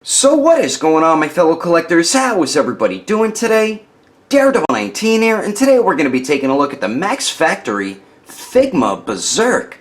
So what is going on, my fellow collectors? How is everybody doing today? Daredevil19 here, and today we're going to be taking a look at the Max Factory Figma Berserk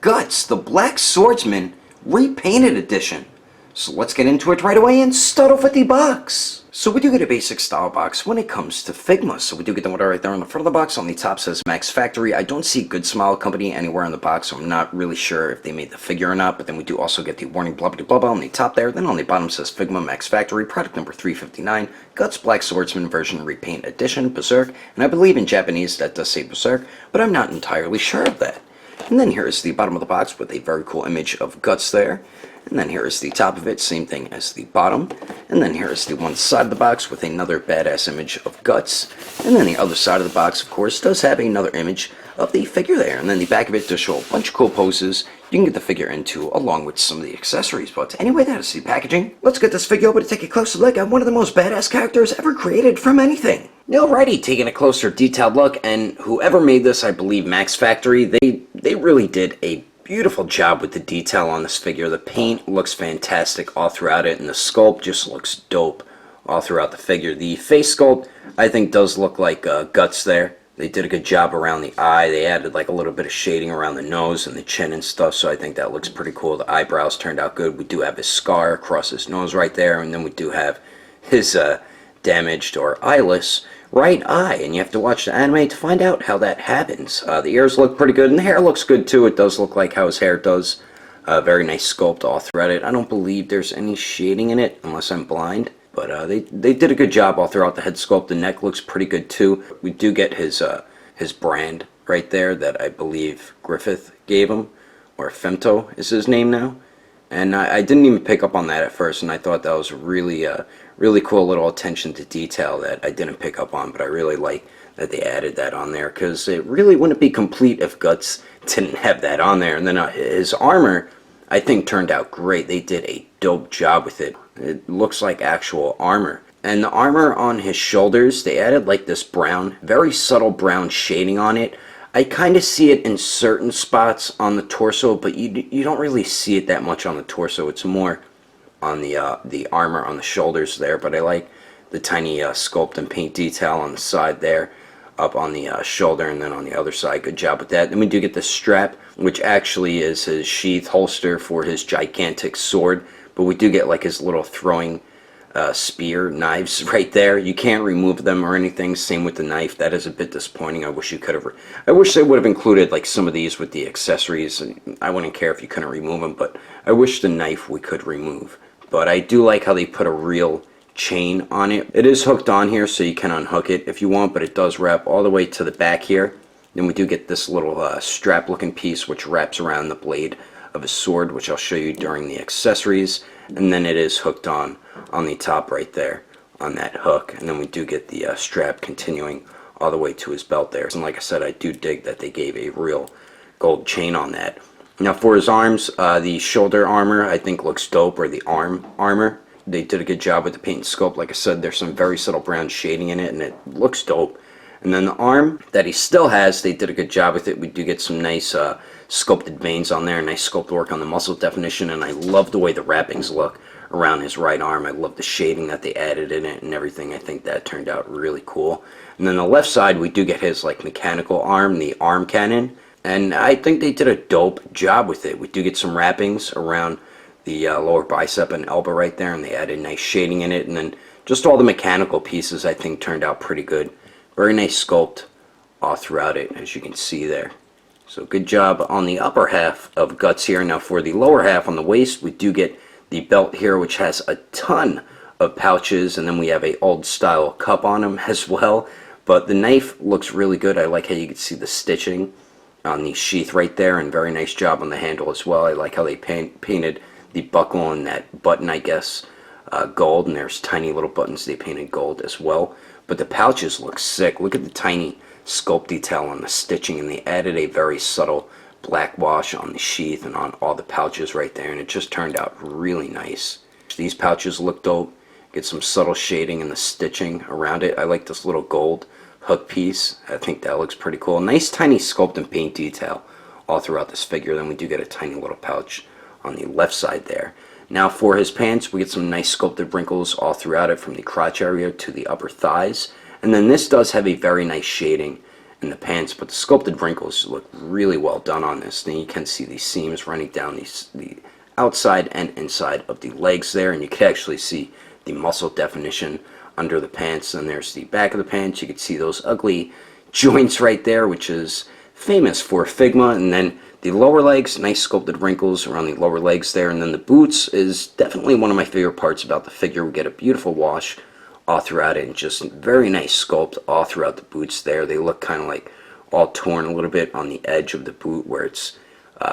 Guts, the Black Swordsman Repainted Edition. So let's get into it right away and start off with the box. So we do get a basic style box when it comes to Figma. So we do get the one right there on the front of the box. On the top says Max Factory. I don't see Good Smile Company anywhere on the box, so I'm not really sure if they made the figure or not. But then we do also get the warning blah blah blah on the top there. Then on the bottom says Figma Max Factory, product number 359, Guts Black Swordsman version Repaint Edition Berserk. And I believe in Japanese that does say Berserk, but I'm not entirely sure of that. And then here is the bottom of the box with a very cool image of Guts there. And then here is the top of it, same thing as the bottom. And then here is the one side of the box with another badass image of Guts. And then the other side of the box, of course, does have another image of the figure there. And then the back of it does show a bunch of cool poses you can get the figure into, along with some of the accessories. But anyway, that is the packaging. Let's get this figure open to take a closer look at one of the most badass characters ever created from anything. Alrighty, taking a closer detailed look, and whoever made this, I believe Max Factory, they really did a beautiful job with the detail on this figure. The paint looks fantastic all throughout it, and the sculpt just looks dope all throughout the figure. The face sculpt, I think, does look like Guts there. They did a good job around the eye. They added like a little bit of shading around the nose and the chin and stuff, so I think that looks pretty cool. The eyebrows turned out good. We do have his scar across his nose right there, and then we do have his damaged or eyeless right eye, and you have to watch the anime to find out how that happens. The ears look pretty good, and the hair looks good too. It does look like how his hair does. Very nice sculpt all throughout it. I don't believe there's any shading in it, unless I'm blind. But they did a good job all throughout the head sculpt. The neck looks pretty good too. We do get his brand right there that I believe Griffith gave him, or Femto is his name now. And I didn't even pick up on that at first, and I thought that was really cool little attention to detail that I didn't pick up on, but I really like that they added that on there, because it really wouldn't be complete if Guts didn't have that on there. And then his armor, I think, turned out great. They did a dope job with it. It looks like actual armor. And the armor on his shoulders, they added like this brown, very subtle brown shading on it. I kind of see it in certain spots on the torso, but you don't really see it that much on the torso. It's more on the armor on the shoulders there. But I like the tiny sculpt and paint detail on the side there, up on the shoulder, and then on the other side. Good job with that. Then we do get the strap, which actually is his sheath holster for his gigantic sword. But we do get like his little throwing spear knives right there. You can't remove them or anything. Same with the knife. That is a bit disappointing. I wish they would have included like some of these with the accessories. I wouldn't care if you couldn't remove them, but I wish the knife we could remove. But I do like how they put a real chain on it. It is hooked on here, so you can unhook it if you want, but it does wrap all the way to the back here. Then we do get this little strap looking piece which wraps around the blade of his sword, which I'll show you during the accessories. And then it is hooked on the top right there on that hook. And then we do get the strap continuing all the way to his belt there. And like I said, I do dig that they gave a real gold chain on that. Now for his arms, the shoulder armor I think looks dope, or the arm armor. They did a good job with the paint and sculpt. Like I said, there's some very subtle brown shading in it, and it looks dope. And then the arm that he still has, they did a good job with it. We do get some nice sculpted veins on there, nice sculpt work on the muscle definition, and I love the way the wrappings look around his right arm. I love the shading that they added in it and everything. I think that turned out really cool. And then the left side, we do get his like mechanical arm, the arm cannon, and I think they did a dope job with it. We do get some wrappings around the lower bicep and elbow right there, and they added nice shading in it. And then just all the mechanical pieces I think turned out pretty good. Very nice sculpt all throughout it, as you can see there. So good job on the upper half of Guts here. Now for the lower half on the waist, we do get the belt here, which has a ton of pouches, and then we have a old style cup on him as well. But the knife looks really good. I like how you can see the stitching on the sheath right there, and very nice job on the handle as well. I like how they painted the buckle and that button, I guess, gold, and there's tiny little buttons they painted gold as well. But the pouches look sick. Look at the tiny sculpt detail on the stitching, and they added a very subtle black wash on the sheath and on all the pouches right there, and it just turned out really nice. These pouches look dope. Get some subtle shading in the stitching around it. I like this little gold hook piece. I think that looks pretty cool. Nice tiny sculpt and paint detail all throughout this figure. Then we do get a tiny little pouch on the left side there. Now for his pants, we get some nice sculpted wrinkles all throughout it from the crotch area to the upper thighs. And then this does have a very nice shading in the pants, but the sculpted wrinkles look really well done on this. Then you can see these seams running down the outside and inside of the legs there, and you can actually see the muscle definition under the pants. And there's the back of the pants. You can see those ugly joints right there, which is famous for Figma. And then the lower legs, nice sculpted wrinkles around the lower legs there. And then the boots is definitely one of my favorite parts about the figure. We get a beautiful wash all throughout it, and just very nice sculpt all throughout the boots there. They look kind of like all torn a little bit on the edge of the boot where it's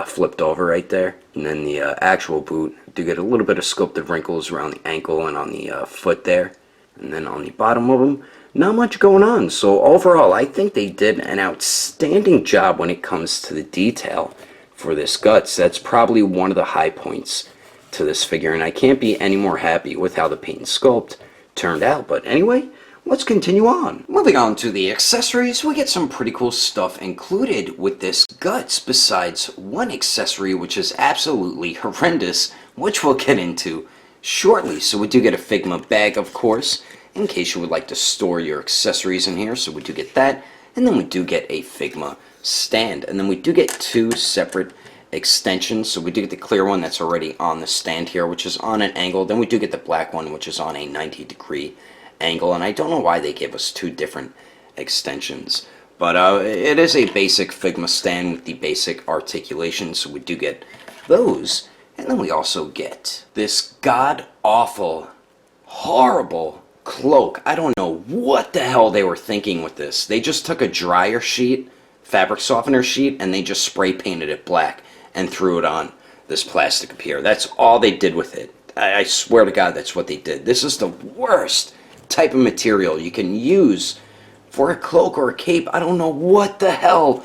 flipped over right there. And then the actual boot, do get a little bit of sculpted wrinkles around the ankle and on the foot there. And then on the bottom of them, not much going on. So overall, I think they did an outstanding job when it comes to the detail for this Guts. That's probably one of the high points to this figure, and I can't be any more happy with how the paint and sculpt turned out. But anyway, let's continue on. Moving on to the accessories, we get some pretty cool stuff included with this Guts, besides one accessory which is absolutely horrendous, which we'll get into shortly. So we do get a Figma bag, of course, in case you would like to store your accessories in here. So we do get that, and then we do get a Figma stand, and then we do get two separate extensions. So we do get the clear one that's already on the stand here, which is on an angle. Then we do get the black one, which is on a 90-degree angle. And I don't know why they gave us two different extensions, but it is a basic Figma stand with the basic articulation. So we do get those, and then we also get this god-awful, horrible cloak. I don't know what the hell they were thinking with this. They just took a dryer sheet, fabric softener sheet, and they just spray painted it black and threw it on this plastic up here. That's all they did with it. I swear to God, that's what they did. This is the worst type of material you can use for a cloak or a cape. I don't know what the hell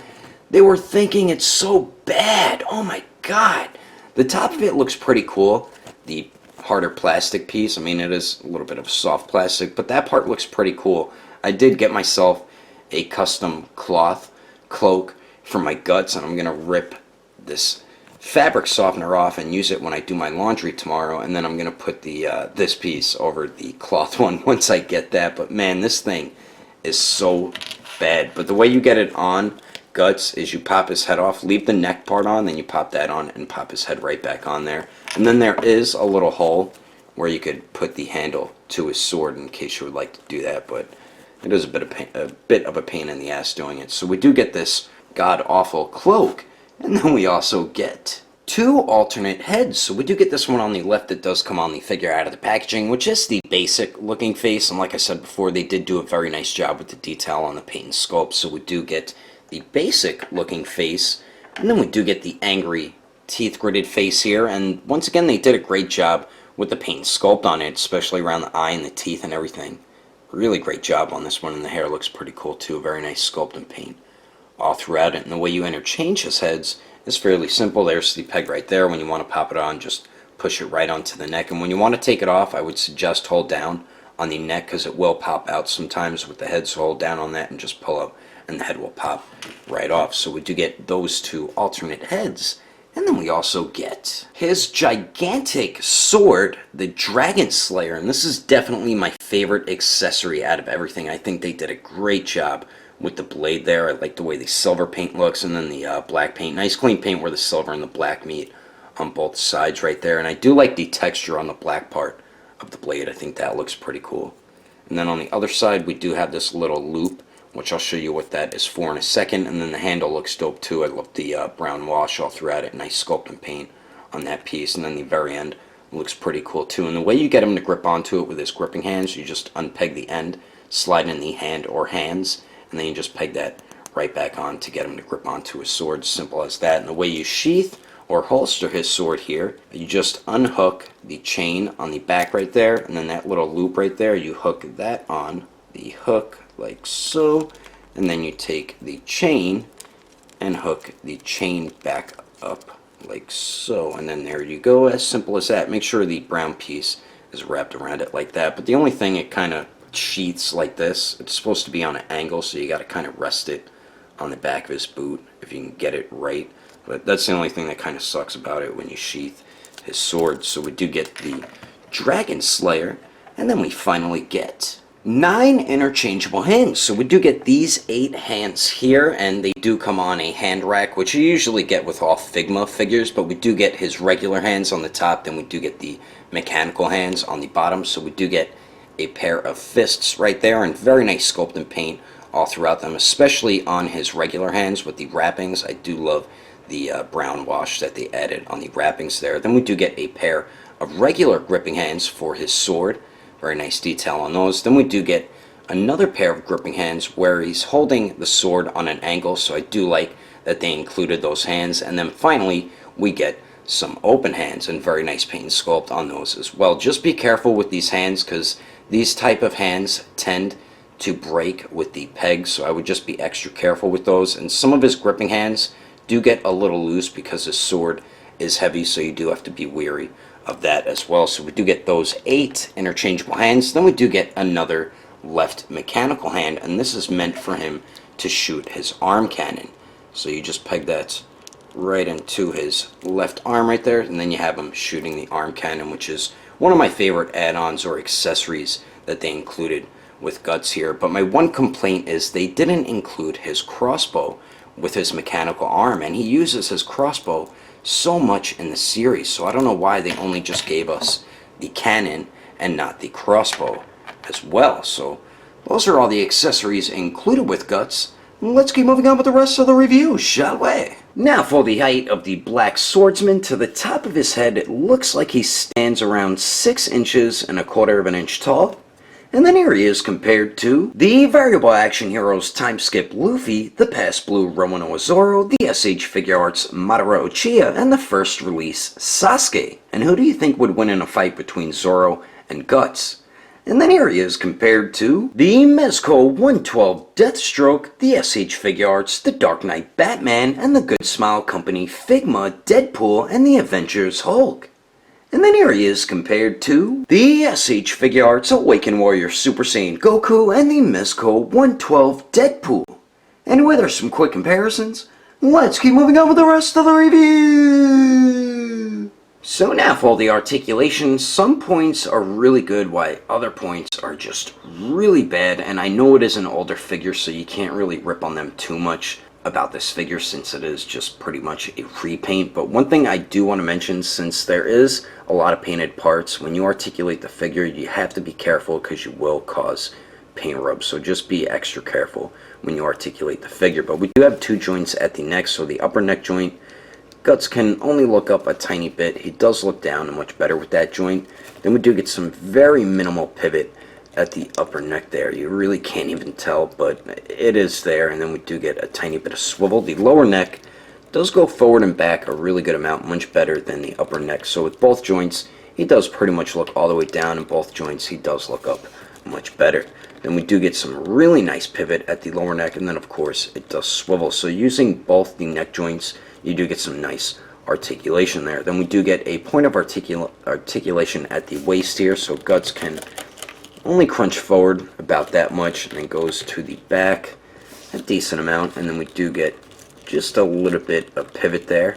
they were thinking. It's so bad. Oh my God. The top of it looks pretty cool. The harder plastic piece, I mean, it is a little bit of soft plastic, but that part looks pretty cool. I did get myself a custom cloth cloak for my Guts, and I'm gonna rip this fabric softener off and use it when I do my laundry tomorrow, and then I'm gonna put the this piece over the cloth one once I get that. But man, this thing is so bad. But the way you get it on Guts is you pop his head off, leave the neck part on, then you pop that on and pop his head right back on there. And then there is a little hole where you could put the handle to his sword in case you would like to do that, but it is a bit of a pain in the ass doing it. So we do get this god-awful cloak, and then we also get two alternate heads. So we do get this one on the left that does come on the figure out of the packaging, which is the basic looking face. And like I said before, they did do a very nice job with the detail on the paint and sculpt. So we do get the basic looking face, and then we do get the angry teeth gritted face here. And once again, they did a great job with the paint and sculpt on it, especially around the eye and the teeth and everything. Really great job on this one, and the hair looks pretty cool too. Very nice sculpt and paint all throughout it. And the way you interchange his heads is fairly simple. There's the peg right there. When you want to pop it on, just push it right onto the neck. And when you want to take it off, I would suggest hold down on the neck, because it will pop out sometimes with the head. So hold down on that and just pull up, and the head will pop right off. So we do get those two alternate heads. And then we also get his gigantic sword, the Dragon Slayer. And this is definitely my favorite accessory out of everything. I think they did a great job with the blade there. I like the way the silver paint looks, and then the black paint. Nice clean paint where the silver and the black meet on both sides right there. And I do like the texture on the black part of the blade. I think that looks pretty cool. And then on the other side, we do have this little loop, which I'll show you what that is for in a second. And then the handle looks dope too. I love the brown wash all throughout it. Nice sculpt and paint on that piece. And then the very end looks pretty cool too. And the way you get him to grip onto it with his gripping hands, you just unpeg the end, slide in the hand or hands, and then you just peg that right back on to get him to grip onto his sword. Simple as that. And the way you sheath or holster his sword here, you just unhook the chain on the back right there, and then that little loop right there, you hook that on the hook like so, and then you take the chain and hook the chain back up like so, and then there you go. As simple as that. Make sure the brown piece is wrapped around it like that. But the only thing, it kind of sheaths like this. It's supposed to be on an angle, so you got to kind of rest it on the back of his boot if you can get it right. But that's the only thing that kind of sucks about it when you sheath his sword. So we do get the Dragon Slayer, and then we finally get 9 interchangeable hands. So we do get these 8 hands here, and they do come on a hand rack, which you usually get with all Figma figures, but we do get his regular hands on the top, then we do get the mechanical hands on the bottom. So we do get a pair of fists right there, and very nice sculpt and paint all throughout them, especially on his regular hands with the wrappings. I do love the brown wash that they added on the wrappings there. Then we do get a pair of regular gripping hands for his sword. Very nice detail on those. Then we do get another pair of gripping hands where he's holding the sword on an angle, so I do like that they included those hands. And then finally we get some open hands, and very nice paint and sculpt on those as well. Just be careful with these hands, because these type of hands tend to break with the pegs, so I would just be extra careful with those. And some of his gripping hands do get a little loose because his sword is heavy, so you do have to be wary of that as well. So we do get those 8 interchangeable hands. Then we do get another left mechanical hand, and this is meant for him to shoot his arm cannon. So you just peg that right into his left arm right there, and then you have him shooting the arm cannon, which is one of my favorite add-ons or accessories that they included with Guts here. But my one complaint is they didn't include his crossbow with his mechanical arm, and he uses his crossbow so much in the series, so I don't know why they only just gave us the cannon and not the crossbow as well. So those are all the accessories included with Guts. Let's keep moving on with the rest of the review, shall we? Now for the height of the Black Swordsman. To the top of his head, it looks like he stands around 6 inches and 1/4 of an inch tall. And then here he is compared to the variable action heroes Time Skip Luffy, the Past Blue Roanoa Zoro, the SH Figure Arts Madara Uchiha, and the first release Sasuke. And who do you think would win in a fight between Zoro and Guts? And then here he is compared to the Mezco 112 Deathstroke, the SH Figure Arts, the Dark Knight Batman, and the Good Smile Company Figma Deadpool, and the Avengers Hulk. And then here he is compared to the SH Figure Arts Awakened Warrior Super Saiyan Goku and the Mezco 112 Deadpool. And with some quick comparisons, let's keep moving on with the rest of the review. So now for the articulation, some points are really good while other points are just really bad, and I know it is an older figure, so you can't really rip on them too much about this figure since it is just pretty much a repaint. But one thing I do want to mention, since there is a lot of painted parts, when you articulate the figure you have to be careful because you will cause paint rub, so just be extra careful when you articulate the figure. But we do have 2 joints at the neck, so the upper neck joint, Guts can only look up a tiny bit. He does look down much better with that joint. Then we do get some very minimal pivot at the upper neck there. You really can't even tell, but it is there. And then we do get a tiny bit of swivel. The lower neck does go forward and back a really good amount, much better than the upper neck. So with both joints, he does pretty much look all the way down, and both joints he does look up much better. Then we do get some really nice pivot at the lower neck, and then of course it does swivel. So using both the neck joints, you do get some nice articulation there. Then we do get a point of articulation at the waist here, so Guts can only crunch forward about that much, and then goes to the back a decent amount, and then we do get just a little bit of pivot there,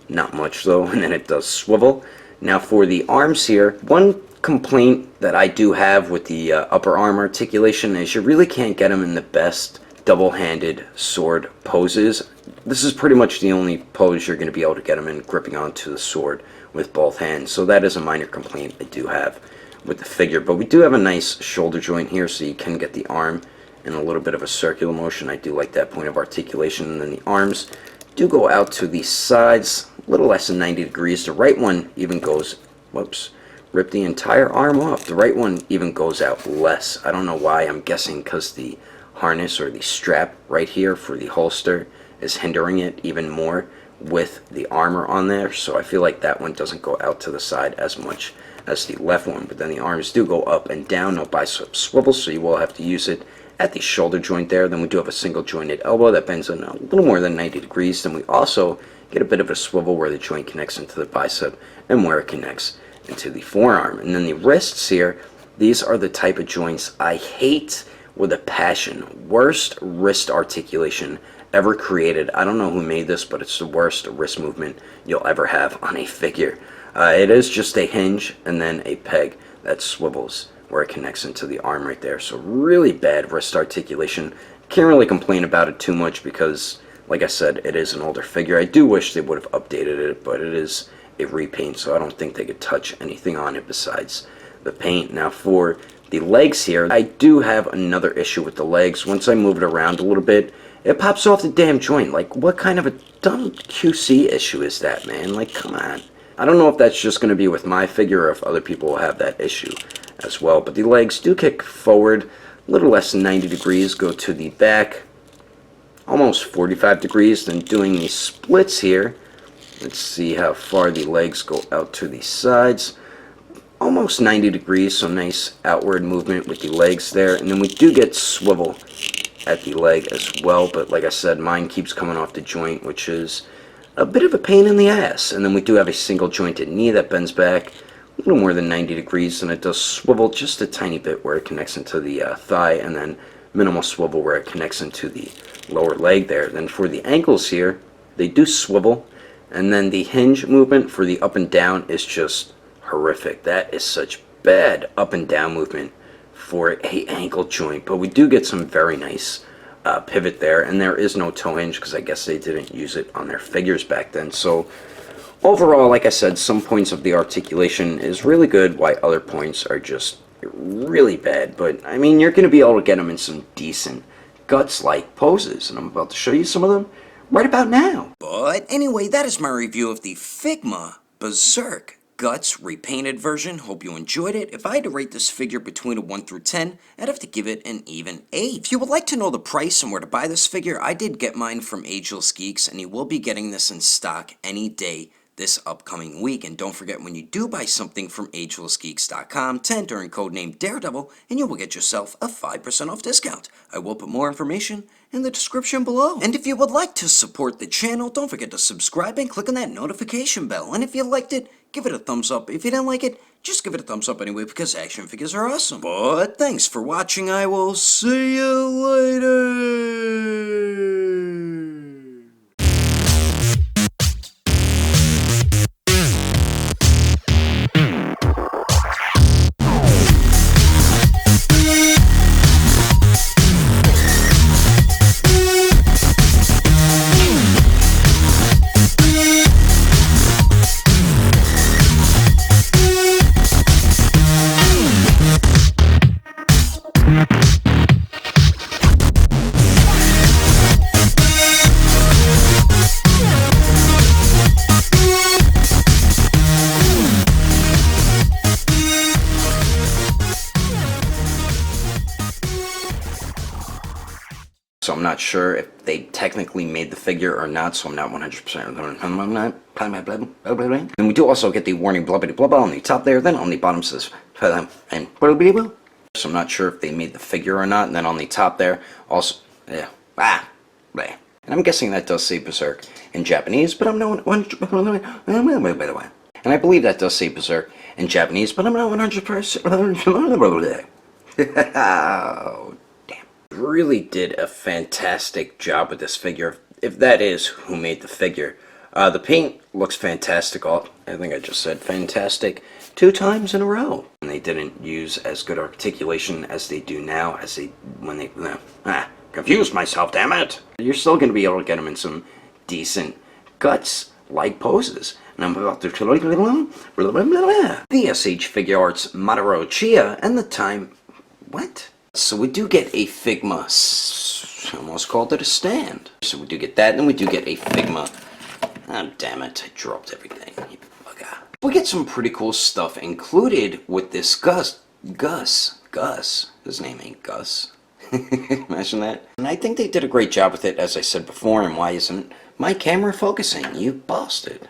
not much though, and then it does swivel. Now for the arms here, one complaint that I do have with the upper arm articulation is you really can't get them in the best double-handed sword poses. This is pretty much the only pose you're going to be able to get them in, gripping onto the sword with both hands. So that is a minor complaint I do have with the figure. But we do have a nice shoulder joint here, so you can get the arm in a little bit of a circular motion. I do like that point of articulation. And then the arms do go out to the sides, a little less than 90 degrees. The right one even goes, whoops, rip the entire arm off. The right one even goes out less. I don't know why. I'm guessing because the harness or the strap right here for the holster is hindering it even more with the armor on there. So I feel like that one doesn't go out to the side as much as the left one. But then the arms do go up and down, no bicep swivel, so you will have to use it at the shoulder joint there. Then we do have a single jointed elbow that bends in a little more than 90 degrees. Then we also get a bit of a swivel where the joint connects into the bicep and where it connects into the forearm. And then the wrists here, these are the type of joints I hate with a passion. Worst wrist articulation ever created. I don't know who made this, but it's the worst wrist movement you'll ever have on a figure. It is just a hinge and then a peg that swivels where it connects into the arm right there. So really bad wrist articulation. Can't really complain about it too much because, like I said, it is an older figure. I do wish they would have updated it, but it is a repaint, so I don't think they could touch anything on it besides the paint. Now for the legs here, I do have another issue with the legs. Once I move it around a little bit, it pops off the damn joint. Like, what kind of a dumb QC issue is that, man? Like, come on. I don't know if that's just going to be with my figure or if other people will have that issue as well. But the legs do kick forward a little less than 90 degrees, go to the back almost 45 degrees. Then doing these splits here, let's see how far the legs go out to the sides. Almost 90 degrees, so nice outward movement with the legs there. And then we do get swivel at the leg as well, but like I said, mine keeps coming off the joint, which is a bit of a pain in the ass. And then we do have a single jointed knee that bends back a little more than 90 degrees, and it does swivel just a tiny bit where it connects into the thigh, and then minimal swivel where it connects into the lower leg there. Then for the ankles here, they do swivel, and then the hinge movement for the up and down is just horrific. That is such bad up and down movement for a ankle joint, but we do get some very nice pivot there, and there is no toe hinge because I guess they didn't use it on their figures back then. So overall, like I said, some points of the articulation is really good, while other points are just really bad. But I mean, you're going to be able to get them in some decent guts-like poses, and I'm about to show you some of them right about now. But anyway, that is my review of the Figma Berserk Guts repainted version. Hope you enjoyed it. If I had to rate this figure between a 1 through 10, I'd have to give it an even 8. If you would like to know the price and where to buy this figure, I did get mine from Agelessgeeks, and you will be getting this in stock any day this upcoming week. And don't forget, when you do buy something from Agelessgeeks.com, to enter in codename Daredevil, and you will get yourself a 5% off discount. I will put more information in the description below. And if you would like to support the channel, don't forget to subscribe and click on that notification bell. And if you liked it, give it a thumbs up. If you didn't like it, just give it a thumbs up anyway, because action figures are awesome. But thanks for watching. I will see you later. So I'm not sure if they technically made the figure or not, so I'm not 100%. And we do also get the warning blah blah blah blah on the top there, then on the bottom says and blah blah blah. So I'm not sure if they made the figure or not, and then on the top there also and I'm guessing that does say Berserk in Japanese, but I'm not 100%. And I believe that does say Berserk in Japanese, but I'm not 100%. Oh, damn. Really did a fantastic job with this figure, if that is who made the figure. The paint looks fantastic. I think I just said fantastic 2 times in a row. And they didn't use as good articulation as they do now, as they confused myself, damn it. You're still going to be able to get them in some decent guts-like poses. And I'm about to the SH Figure Arts Madouro Chia and the time. What? So we do get a Figma. I almost called it a stand. So we do get that, and we do get a Figma. Oh, damn it. I dropped everything. You bugger. We get some pretty cool stuff included with this Gus. His name ain't Gus. Imagine that. And I think they did a great job with it, as I said before. And why isn't my camera focusing, you bastard?